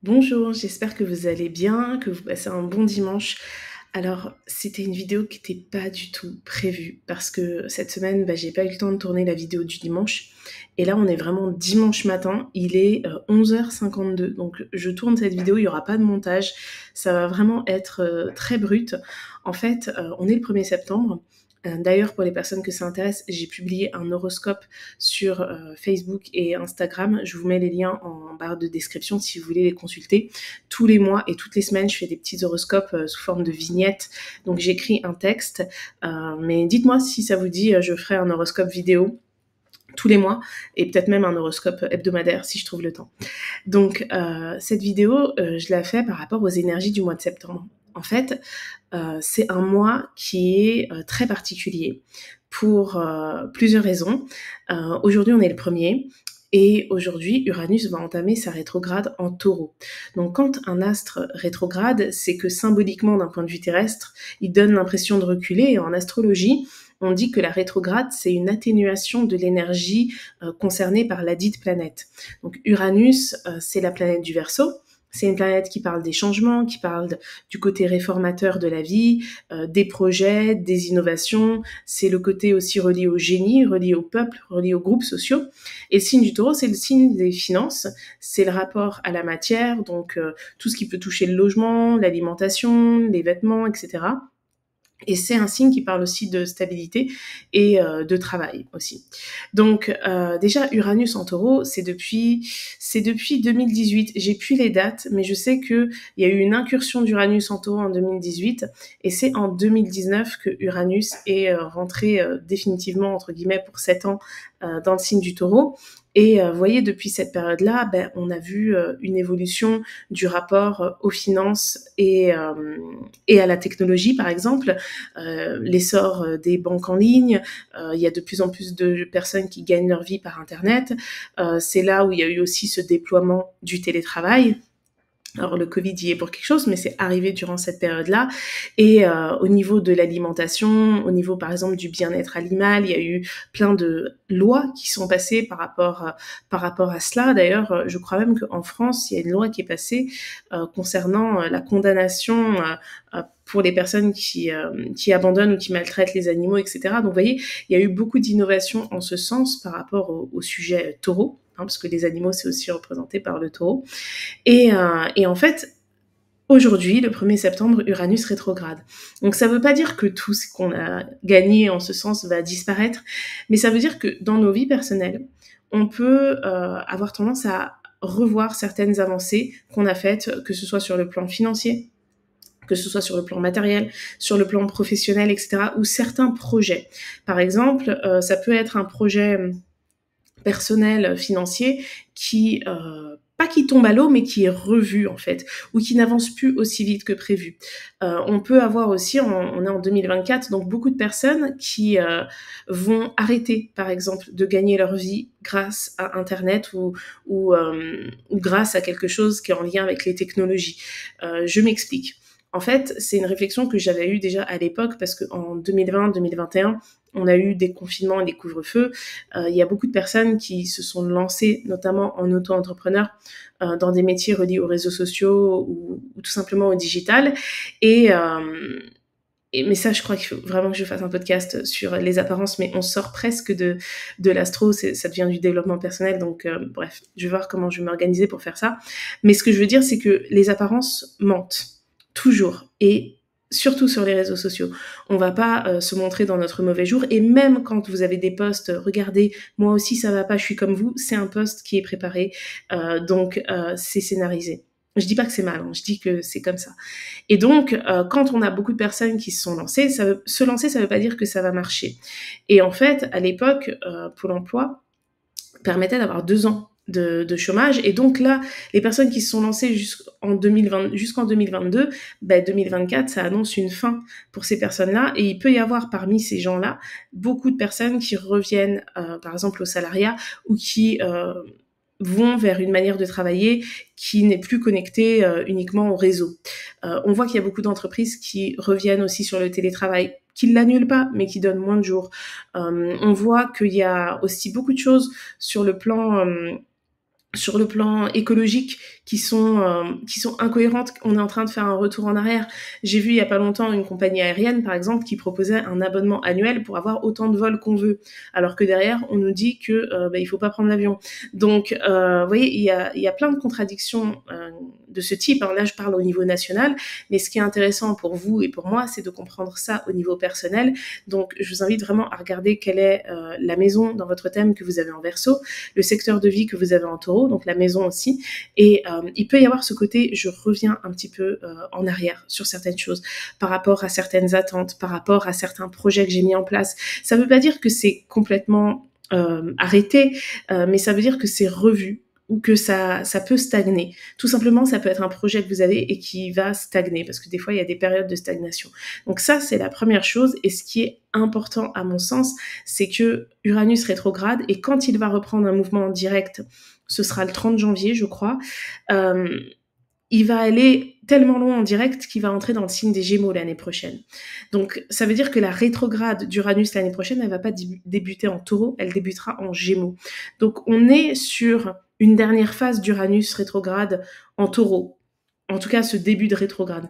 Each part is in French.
Bonjour, j'espère que vous allez bien, que vous passez un bon dimanche. Alors, c'était une vidéo qui n'était pas du tout prévue parce que cette semaine, j'ai pas eu le temps de tourner la vidéo du dimanche. Et là, on est vraiment dimanche matin, il est 11h52. Donc, je tourne cette vidéo, il n'y aura pas de montage. Ça va vraiment être très brut. En fait, on est le 1er septembre. D'ailleurs, pour les personnes que ça intéresse, j'ai publié un horoscope sur Facebook et Instagram. Je vous mets les liens en barre de description si vous voulez les consulter. Tous les mois et toutes les semaines, je fais des petits horoscopes sous forme de vignettes. Donc j'écris un texte. Mais dites-moi si ça vous dit, je ferai un horoscope vidéo tous les mois et peut-être même un horoscope hebdomadaire si je trouve le temps. Donc cette vidéo, je la fais par rapport aux énergies du mois de septembre. En fait, c'est un mois qui est très particulier pour plusieurs raisons. Aujourd'hui, on est le 1er et aujourd'hui, Uranus va entamer sa rétrograde en Taureau. Donc quand un astre rétrograde, c'est que symboliquement, d'un point de vue terrestre, il donne l'impression de reculer. Et en astrologie, on dit que la rétrograde, c'est une atténuation de l'énergie concernée par la dite planète. Donc Uranus, c'est la planète du Verseau. C'est une planète qui parle des changements, qui parle du côté réformateur de la vie, des projets, des innovations. C'est le côté aussi relié au génie, relié au peuple, relié aux groupes sociaux. Et le signe du Taureau, c'est le signe des finances. C'est le rapport à la matière, donc tout ce qui peut toucher le logement, l'alimentation, les vêtements, etc. Et c'est un signe qui parle aussi de stabilité et de travail aussi. Donc déjà, Uranus en Taureau, c'est depuis 2018. J'ai plus les dates, mais je sais qu'il y a eu une incursion d'Uranus en Taureau en 2018, et c'est en 2019 que Uranus est rentré définitivement, entre guillemets, pour 7 ans dans le signe du Taureau. Et vous voyez, depuis cette période-là, on a vu une évolution du rapport aux finances et à la technologie, par exemple, l'essor des banques en ligne. Il y a de plus en plus de personnes qui gagnent leur vie par Internet. C'est là où il y a eu aussi ce déploiement du télétravail. Alors le Covid y est pour quelque chose, mais c'est arrivé durant cette période-là. Et au niveau de l'alimentation, au niveau par exemple du bien-être animal, il y a eu plein de lois qui sont passées par rapport à cela. D'ailleurs, je crois même qu'en France, il y a une loi qui est passée concernant la condamnation pour les personnes qui abandonnent ou qui maltraitent les animaux, etc. Donc vous voyez, il y a eu beaucoup d'innovations en ce sens par rapport au sujet taureau, parce que les animaux, c'est aussi représenté par le taureau. Et en fait, aujourd'hui, le 1er septembre, Uranus rétrograde. Donc ça ne veut pas dire que tout ce qu'on a gagné en ce sens va disparaître, mais ça veut dire que dans nos vies personnelles, on peut avoir tendance à revoir certaines avancées qu'on a faites, que ce soit sur le plan financier, que ce soit sur le plan matériel, sur le plan professionnel, etc., ou certains projets. Par exemple, ça peut être un projet personnel, financier, qui pas qui tombe à l'eau, mais qui est revu en fait, ou qui n'avance plus aussi vite que prévu. On peut avoir aussi, on est en 2024, donc beaucoup de personnes qui vont arrêter, par exemple, de gagner leur vie grâce à Internet ou grâce à quelque chose qui est en lien avec les technologies. Je m'explique. En fait, c'est une réflexion que j'avais eue déjà à l'époque parce qu'en 2020-2021, on a eu des confinements et des couvre-feux. Il y a beaucoup de personnes qui se sont lancées, notamment en auto-entrepreneur, dans des métiers reliés aux réseaux sociaux ou tout simplement au digital. Mais ça, je crois qu'il faut vraiment que je fasse un podcast sur les apparences, mais on sort presque de l'astro, ça devient du développement personnel, donc bref, je vais voir comment je vais m'organiser pour faire ça. Mais ce que je veux dire, c'est que les apparences mentent, toujours, et surtout sur les réseaux sociaux. On va pas se montrer dans notre mauvais jour, et même quand vous avez des posts, regardez, moi aussi ça va pas, je suis comme vous, c'est un post qui est préparé, donc c'est scénarisé. Je dis pas que c'est mal, je dis que c'est comme ça. Et donc, quand on a beaucoup de personnes qui se sont lancées, se lancer, ça veut pas dire que ça va marcher. Et en fait, à l'époque, Pôle emploi permettait d'avoir 2 ans de chômage. Et donc là, les personnes qui se sont lancées jusqu'en 2022, 2024, ça annonce une fin pour ces personnes-là. Et il peut y avoir parmi ces gens-là beaucoup de personnes qui reviennent, par exemple, au salariat ou qui vont vers une manière de travailler qui n'est plus connectée uniquement au réseau. On voit qu'il y a beaucoup d'entreprises qui reviennent aussi sur le télétravail, qui ne l'annulent pas, mais qui donnent moins de jours. On voit qu'il y a aussi beaucoup de choses sur le plan écologique qui sont incohérentes. On est en train de faire un retour en arrière. J'ai vu il y a pas longtemps une compagnie aérienne, par exemple, qui proposait un abonnement annuel pour avoir autant de vols qu'on veut, alors que derrière, on nous dit que il faut pas prendre l'avion. Donc, vous voyez, il y a plein de contradictions de ce type. Là, je parle au niveau national, mais ce qui est intéressant pour vous et pour moi, c'est de comprendre ça au niveau personnel. Donc, je vous invite vraiment à regarder quelle est la maison dans votre thème que vous avez en Verseau, le secteur de vie que vous avez en Taureau, donc la maison aussi. Et il peut y avoir ce côté, je reviens un petit peu en arrière sur certaines choses, par rapport à certaines attentes, par rapport à certains projets que j'ai mis en place. Ça ne veut pas dire que c'est complètement arrêté, mais ça veut dire que c'est revu ou que ça peut stagner. Tout simplement, ça peut être un projet que vous avez et qui va stagner, parce que des fois, il y a des périodes de stagnation. Donc ça, c'est la première chose. Et ce qui est important, à mon sens, c'est que Uranus rétrograde, et quand il va reprendre un mouvement en direct, ce sera le 30 janvier, je crois, il va aller tellement loin en direct qu'il va entrer dans le signe des Gémeaux l'année prochaine. Donc, ça veut dire que la rétrograde d'Uranus l'année prochaine, elle va pas débuter en Taureau, elle débutera en Gémeaux. Donc, on est sur une dernière phase d'Uranus rétrograde en Taureau. En tout cas, ce début de rétrograde.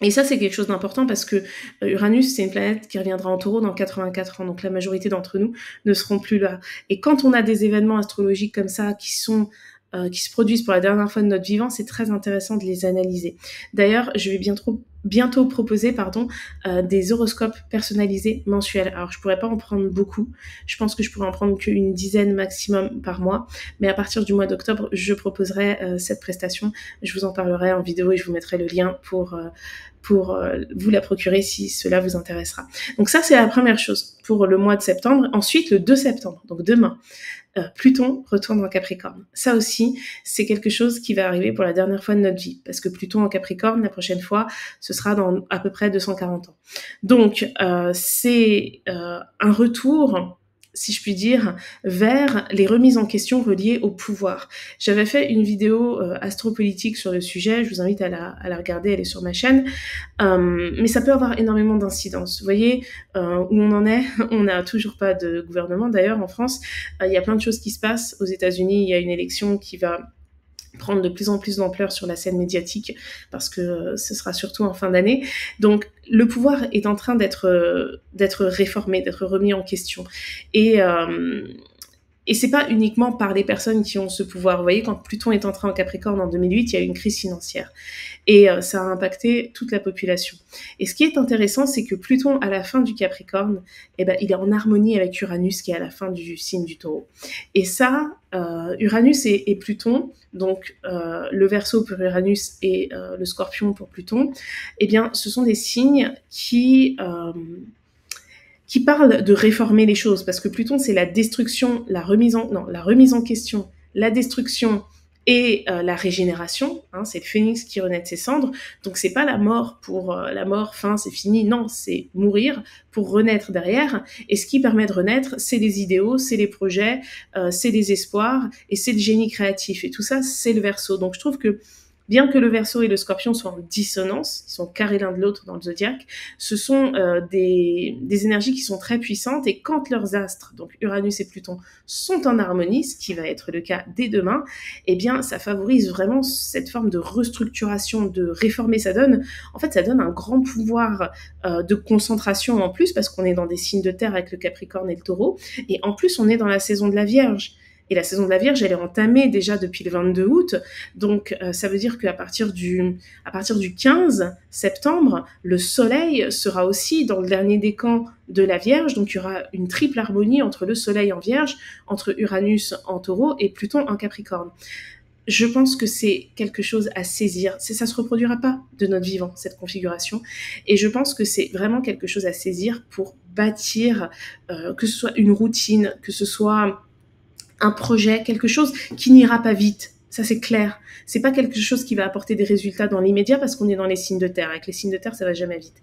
Et ça, c'est quelque chose d'important parce que Uranus, c'est une planète qui reviendra en Taureau dans 84 ans. Donc, la majorité d'entre nous ne seront plus là. Et quand on a des événements astrologiques comme ça qui se produisent pour la dernière fois de notre vivant, c'est très intéressant de les analyser. D'ailleurs, je vais bientôt proposer des horoscopes personnalisés mensuels. Alors, je pourrais pas en prendre beaucoup. Je pense que je pourrais en prendre qu'une dizaine maximum par mois. Mais à partir du mois d'octobre, je proposerai cette prestation. Je vous en parlerai en vidéo et je vous mettrai le lien pour vous la procurer si cela vous intéressera. Donc ça, c'est la première chose pour le mois de septembre. Ensuite, le 2 septembre, donc demain, Pluton retourne en Capricorne. Ça aussi, c'est quelque chose qui va arriver pour la dernière fois de notre vie, parce que Pluton en Capricorne, la prochaine fois, ce sera dans à peu près 240 ans. Donc, c'est un retour, si je puis dire, vers les remises en question reliées au pouvoir. J'avais fait une vidéo astropolitique sur le sujet, je vous invite à la regarder, elle est sur ma chaîne, mais ça peut avoir énormément d'incidences. Vous voyez où on en est, on n'a toujours pas de gouvernement d'ailleurs en France, il y a plein de choses qui se passent. Aux États-Unis, il y a une élection qui va prendre de plus en plus d'ampleur sur la scène médiatique parce que ce sera surtout en fin d'année. Donc le pouvoir est en train d'être réformé, d'être remis en question. Et c'est pas uniquement par les personnes qui ont ce pouvoir. Vous voyez, quand Pluton est entré en Capricorne en 2008, il y a eu une crise financière. Et ça a impacté toute la population. Et ce qui est intéressant, c'est que Pluton, à la fin du Capricorne, il est en harmonie avec Uranus, qui est à la fin du signe du Taureau. Et ça, Uranus et Pluton, donc le Verseau pour Uranus et le Scorpion pour Pluton, eh bien, ce sont des signes qui parle de réformer les choses, parce que Pluton, c'est la destruction, la remise en question, la destruction et la régénération, c'est le phénix qui renaît de ses cendres, donc c'est pas la mort pour la mort, fin, c'est fini, non, c'est mourir pour renaître derrière, et ce qui permet de renaître, c'est les idéaux, c'est les projets, c'est les espoirs, et c'est le génie créatif, et tout ça, c'est le Verseau. Donc je trouve que bien que le Verseau et le Scorpion soient en dissonance, ils sont carrés l'un de l'autre dans le zodiaque, ce sont des énergies qui sont très puissantes, et quand leurs astres, donc Uranus et Pluton, sont en harmonie, ce qui va être le cas dès demain, eh bien ça favorise vraiment cette forme de restructuration, de réformer. Ça donne un grand pouvoir de concentration en plus, parce qu'on est dans des signes de terre avec le Capricorne et le Taureau, et en plus on est dans la saison de la Vierge. Et la saison de la Vierge, elle est entamée déjà depuis le 22 août. Donc, ça veut dire qu'à partir du 15 septembre, le Soleil sera aussi dans le dernier décan de la Vierge. Donc, il y aura une triple harmonie entre le Soleil en Vierge, entre Uranus en Taureau et Pluton en Capricorne. Je pense que c'est quelque chose à saisir. Ça se reproduira pas de notre vivant, cette configuration. Et je pense que c'est vraiment quelque chose à saisir pour bâtir, que ce soit une routine, que ce soit un projet, quelque chose qui n'ira pas vite. Ça, c'est clair. C'est pas quelque chose qui va apporter des résultats dans l'immédiat parce qu'on est dans les signes de terre. Avec les signes de terre, ça va jamais vite.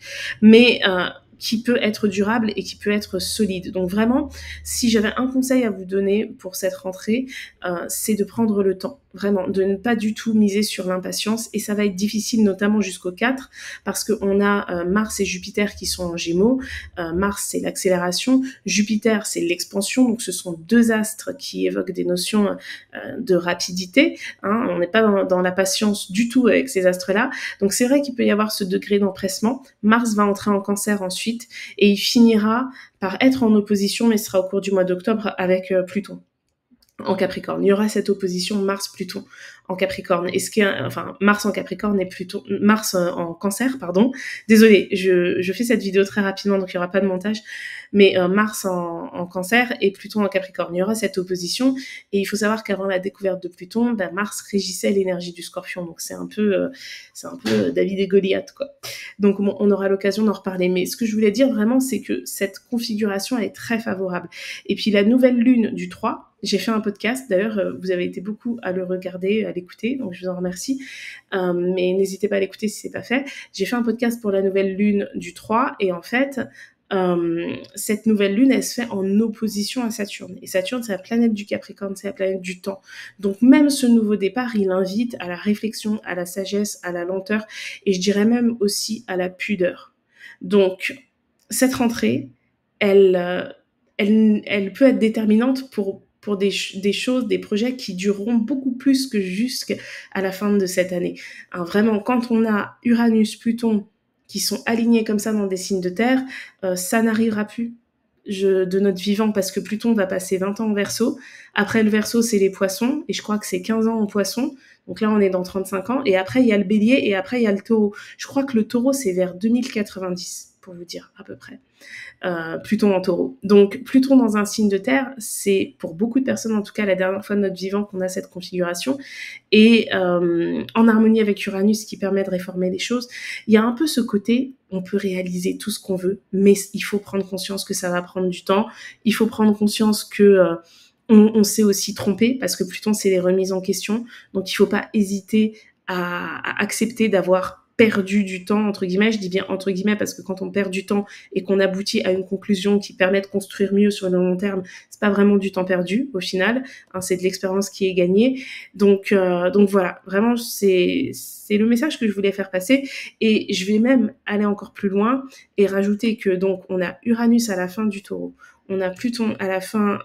Mais qui peut être durable et qui peut être solide. Donc vraiment, si j'avais un conseil à vous donner pour cette rentrée, c'est de prendre le temps, vraiment, de ne pas du tout miser sur l'impatience. Et ça va être difficile, notamment jusqu'au 4, parce qu'on a Mars et Jupiter qui sont en Gémeaux. Mars, c'est l'accélération. Jupiter, c'est l'expansion. Donc ce sont deux astres qui évoquent des notions de rapidité. Hein. On n'est pas dans la patience du tout avec ces astres-là. Donc c'est vrai qu'il peut y avoir ce degré d'empressement. Mars va entrer en Cancer ensuite et il finira par être en opposition, mais ce sera au cours du mois d'octobre avec Pluton en Capricorne. Il y aura cette opposition Mars-Pluton en Capricorne. Et ce qui est, enfin, Mars en Capricorne et Pluton, Mars en Cancer, pardon. Désolée, je fais cette vidéo très rapidement, donc il n'y aura pas de montage. Mais Mars en Cancer et Pluton en Capricorne. Il y aura cette opposition. Et il faut savoir qu'avant la découverte de Pluton, Mars régissait l'énergie du Scorpion. Donc c'est un peu David et Goliath, quoi. Donc bon, on aura l'occasion d'en reparler. Mais ce que je voulais dire vraiment, c'est que cette configuration elle est très favorable. Et puis la nouvelle lune du 3, j'ai fait un podcast, d'ailleurs, vous avez été beaucoup à le regarder, à l'écouter, donc je vous en remercie. Mais n'hésitez pas à l'écouter si c'est pas fait. J'ai fait un podcast pour la nouvelle lune du 3, et en fait, cette nouvelle lune, elle se fait en opposition à Saturne. Et Saturne, c'est la planète du Capricorne, c'est la planète du temps. Donc même ce nouveau départ, il invite à la réflexion, à la sagesse, à la lenteur, et je dirais même aussi à la pudeur. Donc, cette rentrée, elle peut être déterminante pour des choses, des projets qui dureront beaucoup plus que jusqu'à la fin de cette année. Hein, vraiment, quand on a Uranus, Pluton qui sont alignés comme ça dans des signes de terre, ça n'arrivera plus de notre vivant parce que Pluton va passer 20 ans en Verseau. Après le Verseau, c'est les Poissons et je crois que c'est 15 ans en Poissons. Donc là, on est dans 35 ans. Et après, il y a le Bélier et après, il y a le Taureau. Je crois que le Taureau, c'est vers 2090, pour vous dire à peu près. Pluton en Taureau. Donc Pluton dans un signe de terre, c'est pour beaucoup de personnes en tout cas la dernière fois de notre vivant qu'on a cette configuration et en harmonie avec Uranus qui permet de réformer les choses. Il y a un peu ce côté, on peut réaliser tout ce qu'on veut, mais il faut prendre conscience que ça va prendre du temps. Il faut prendre conscience que on s'est aussi trompé parce que Pluton c'est les remises en question. Donc il faut pas hésiter à accepter d'avoir perdu du temps, entre guillemets, je dis bien entre guillemets parce que quand on perd du temps et qu'on aboutit à une conclusion qui permet de construire mieux sur le long terme, c'est pas vraiment du temps perdu au final, hein, c'est de l'expérience qui est gagnée. Donc voilà, vraiment c'est le message que je voulais faire passer et je vais même aller encore plus loin et rajouter que donc on a Uranus à la fin du Taureau, on a Pluton à la fin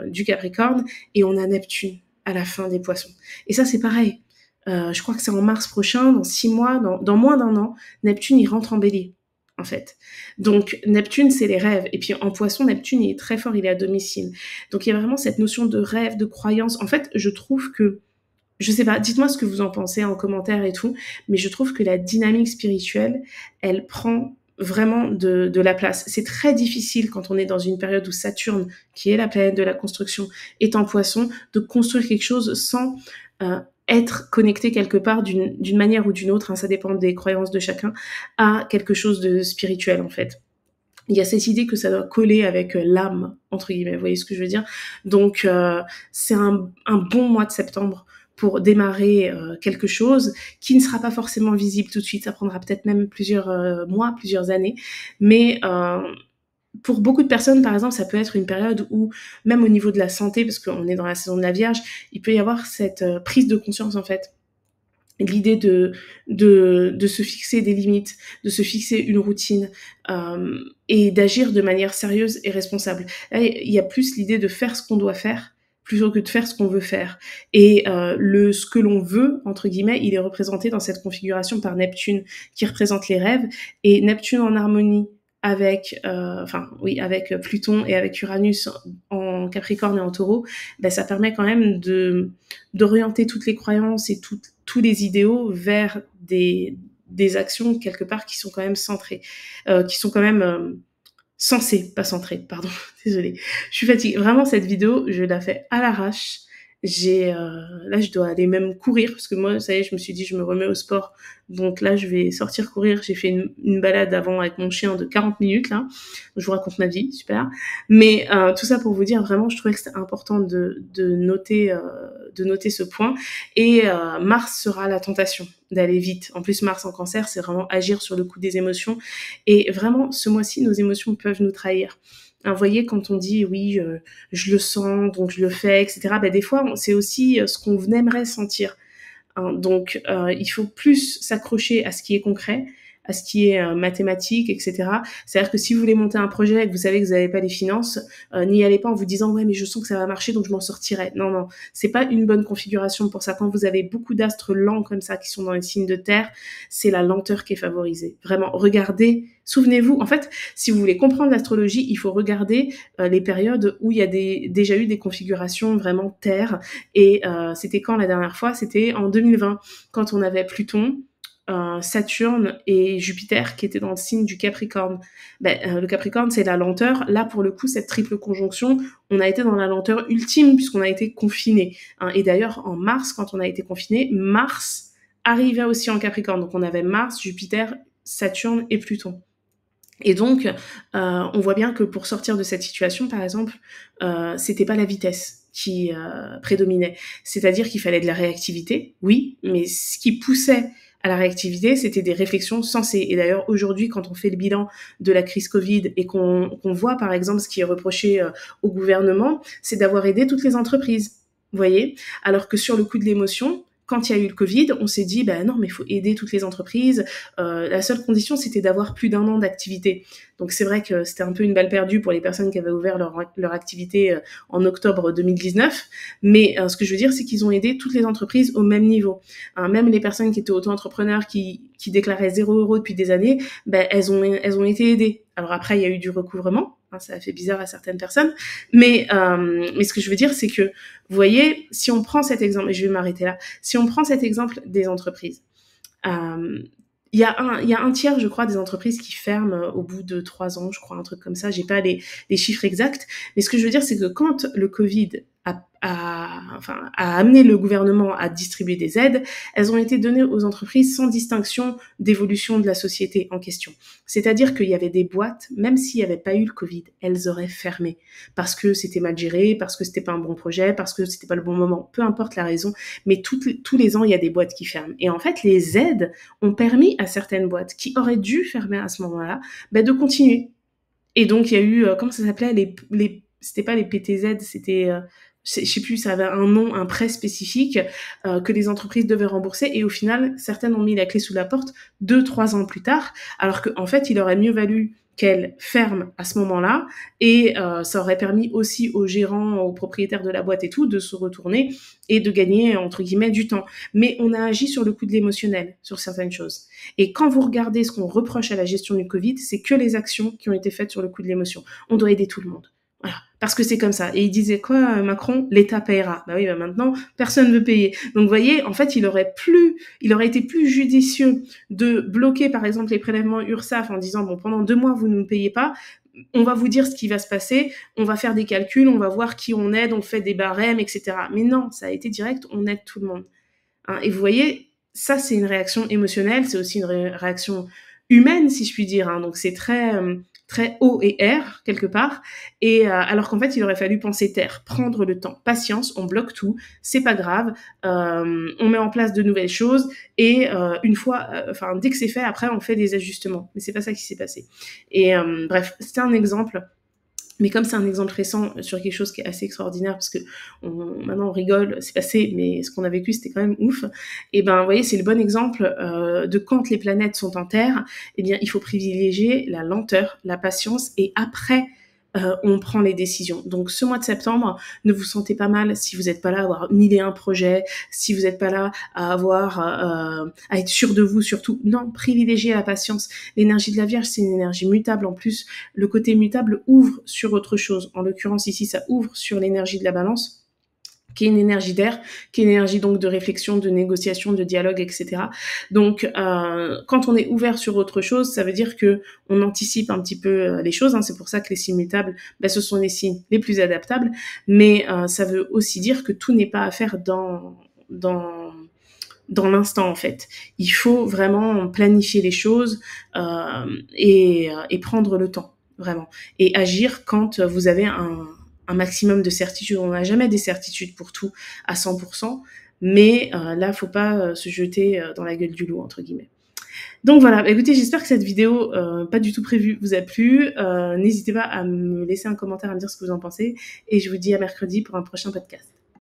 du Capricorne et on a Neptune à la fin des Poissons. Et ça c'est pareil. Je crois que c'est en mars prochain, dans 6 mois, dans moins d'1 an, Neptune, il rentre en Bélier, en fait. Donc, Neptune, c'est les rêves. Et puis, en Poisson, Neptune, il est très fort, il est à domicile. Donc, il y a vraiment cette notion de rêve, de croyance. En fait, je trouve que, je sais pas, dites-moi ce que vous en pensez en commentaire et tout, mais je trouve que la dynamique spirituelle, elle prend vraiment de la place. C'est très difficile quand on est dans une période où Saturne, qui est la planète de la construction, est en Poisson, de construire quelque chose sans être connecté quelque part d'une manière ou d'une autre, hein, ça dépend des croyances de chacun, à quelque chose de spirituel en fait. Il y a cette idée que ça doit coller avec l'âme, entre guillemets, vous voyez ce que je veux dire? Donc c'est un bon mois de septembre pour démarrer quelque chose qui ne sera pas forcément visible tout de suite, ça prendra peut-être même plusieurs mois, plusieurs années, mais pour beaucoup de personnes, par exemple, ça peut être une période où, même au niveau de la santé, parce qu'on est dans la saison de la Vierge, il peut y avoir cette prise de conscience, en fait. L'idée de se fixer des limites, de se fixer une routine et d'agir de manière sérieuse et responsable. Là, il y a plus l'idée de faire ce qu'on doit faire plutôt que de faire ce qu'on veut faire. Et ce que l'on veut, entre guillemets, il est représenté dans cette configuration par Neptune, qui représente les rêves, et Neptune en harmonie avec avec Pluton et avec Uranus en Capricorne et en Taureau, ça permet quand même d'orienter toutes les croyances et tous les idéaux vers des actions quelque part qui sont quand même centrées, qui sont quand même sensées, pas centrées, pardon, désolée. Je suis fatiguée. Vraiment, cette vidéo, je la fais à l'arrache. Là, je dois aller même courir parce que moi, ça y est, je me suis dit: «Je me remets au sport». Donc là, je vais sortir courir. J'ai fait une balade avant avec mon chien de 40 minutes là. Je vous raconte ma vie, super. Mais tout ça pour vous dire vraiment, je trouvais que c'était important de noter ce point et Mars sera la tentation d'aller vite. En plus, Mars en Cancer, c'est vraiment agir sur le coup des émotions et vraiment, ce mois-ci, nos émotions peuvent nous trahir. Hein, vous voyez, quand on dit: «Oui, je le sens, donc je le fais», et cetera, bah, des fois, c'est aussi, ce qu'on aimerait sentir. Hein. Donc, il faut plus s'accrocher à ce qui est concret, à ce qui est mathématique, etc. C'est-à-dire que si vous voulez monter un projet et que vous savez que vous n'avez pas les finances, n'y allez pas en vous disant ouais mais je sens que ça va marcher donc je m'en sortirai. Non non, c'est pas une bonne configuration pour ça. Quand vous avez beaucoup d'astres lents comme ça qui sont dans les signes de terre, c'est la lenteur qui est favorisée. Vraiment, regardez. Souvenez-vous, en fait, si vous voulez comprendre l'astrologie, il faut regarder les périodes où il y a déjà eu des configurations vraiment terre. Et c'était quand la dernière fois? C'était en 2020, quand on avait Pluton, Saturne et Jupiter qui étaient dans le signe du Capricorne. Le Capricorne, c'est la lenteur. Là, pour le coup, cette triple conjonction, on a été dans la lenteur ultime puisqu'on a été confiné. Hein. Et d'ailleurs, en mars, quand on a été confiné, Mars arrivait aussi en Capricorne. Donc, on avait Mars, Jupiter, Saturne et Pluton. Et donc, on voit bien que pour sortir de cette situation, par exemple, c'était pas la vitesse qui prédominait. C'est-à-dire qu'il fallait de la réactivité, oui, mais ce qui poussait à la réactivité, c'était des réflexions sensées. Et d'ailleurs, aujourd'hui, quand on fait le bilan de la crise Covid et qu'on voit, par exemple, ce qui est reproché au gouvernement, c'est d'avoir aidé toutes les entreprises. Vous voyez? Alors que sur le coup de l'émotion, quand il y a eu le Covid, on s'est dit, ben non, mais il faut aider toutes les entreprises. La seule condition, c'était d'avoir plus d'1 an d'activité. Donc c'est vrai que c'était un peu une balle perdue pour les personnes qui avaient ouvert leur activité en octobre 2019. Mais ce que je veux dire, c'est qu'ils ont aidé toutes les entreprises au même niveau. Hein, même les personnes qui étaient auto-entrepreneurs, qui déclaraient 0 € depuis des années, ben, elles ont été aidées. Alors après, il y a eu du recouvrement. Hein, ça a fait bizarre à certaines personnes. Mais ce que je veux dire, c'est que, vous voyez, si on prend cet exemple, et je vais m'arrêter là, si on prend cet exemple des entreprises, il y a un tiers, je crois, des entreprises qui ferment au bout de 3 ans, je crois, un truc comme ça. J'ai pas les chiffres exacts. Mais ce que je veux dire, c'est que quand le Covid a amené le gouvernement à distribuer des aides, elles ont été données aux entreprises sans distinction d'évolution de la société en question. C'est-à-dire qu'il y avait des boîtes, même s'il n'y avait pas eu le Covid, elles auraient fermé. Parce que c'était mal géré, parce que c'était pas un bon projet, parce que c'était pas le bon moment. Peu importe la raison. Mais tous les ans, il y a des boîtes qui ferment. Et en fait, les aides ont permis à certaines boîtes qui auraient dû fermer à ce moment-là, de continuer. Et donc, il y a eu, comment ça s'appelait, c'était pas les PTZ, c'était, je sais plus, ça avait un nom, un prêt spécifique que les entreprises devaient rembourser. Et au final, certaines ont mis la clé sous la porte 2-3 ans plus tard, alors qu'en fait, il aurait mieux valu qu'elles ferment à ce moment-là et ça aurait permis aussi aux gérants, aux propriétaires de la boîte et tout de se retourner et de gagner entre guillemets du temps. Mais on a agi sur le coup de l'émotionnel sur certaines choses. Et quand vous regardez ce qu'on reproche à la gestion du Covid, c'est que les actions qui ont été faites sur le coup de l'émotion. On doit aider tout le monde. Voilà. Parce que c'est comme ça. Et il disait quoi, Macron? L'État payera. Bah oui, maintenant, personne ne veut payer. Donc, vous voyez, en fait, il aurait été plus judicieux de bloquer, par exemple, les prélèvements URSSAF en disant, bon, pendant 2 mois, vous ne nous payez pas. On va vous dire ce qui va se passer. On va faire des calculs. On va voir qui on aide. On fait des barèmes, etc. Mais non, ça a été direct. On aide tout le monde. Hein, et vous voyez, ça, c'est une réaction émotionnelle. C'est aussi une réaction humaine, si je puis dire. Hein. Donc, c'est très haut et air, quelque part. Et alors qu'en fait, il aurait fallu penser terre, prendre le temps, patience, on bloque tout, c'est pas grave, on met en place de nouvelles choses et une fois, dès que c'est fait, après, on fait des ajustements. Mais c'est pas ça qui s'est passé. Et bref, c'était un exemple. Mais comme c'est un exemple récent sur quelque chose qui est assez extraordinaire, parce que maintenant on rigole, c'est passé, mais ce qu'on a vécu c'était quand même ouf. Et ben, vous voyez, c'est le bon exemple de quand les planètes sont en terre, eh bien, il faut privilégier la lenteur, la patience, et après, on prend les décisions. Donc, ce mois de septembre, ne vous sentez pas mal si vous n'êtes pas là à avoir 1001 projets, si vous n'êtes pas là à être sûr de vous surtout. Non, privilégiez la patience. L'énergie de la Vierge, c'est une énergie mutable. En plus, le côté mutable ouvre sur autre chose. En l'occurrence, ici, ça ouvre sur l'énergie de la Balance. qui est une énergie d'air, qui est une énergie donc de réflexion, de négociation, de dialogue, etc. Donc, quand on est ouvert sur autre chose, ça veut dire que on anticipe un petit peu les choses. Hein. C'est pour ça que les signes mutables, ce sont les signes les plus adaptables. Mais ça veut aussi dire que tout n'est pas à faire dans l'instant en fait. Il faut vraiment planifier les choses et prendre le temps, vraiment. Et agir quand vous avez un maximum de certitude. On n'a jamais des certitudes pour tout à 100%, mais là, faut pas se jeter dans la gueule du loup, entre guillemets. Donc voilà, écoutez, j'espère que cette vidéo, pas du tout prévue, vous a plu. N'hésitez pas à me laisser un commentaire, à me dire ce que vous en pensez. Et je vous dis à mercredi pour un prochain podcast.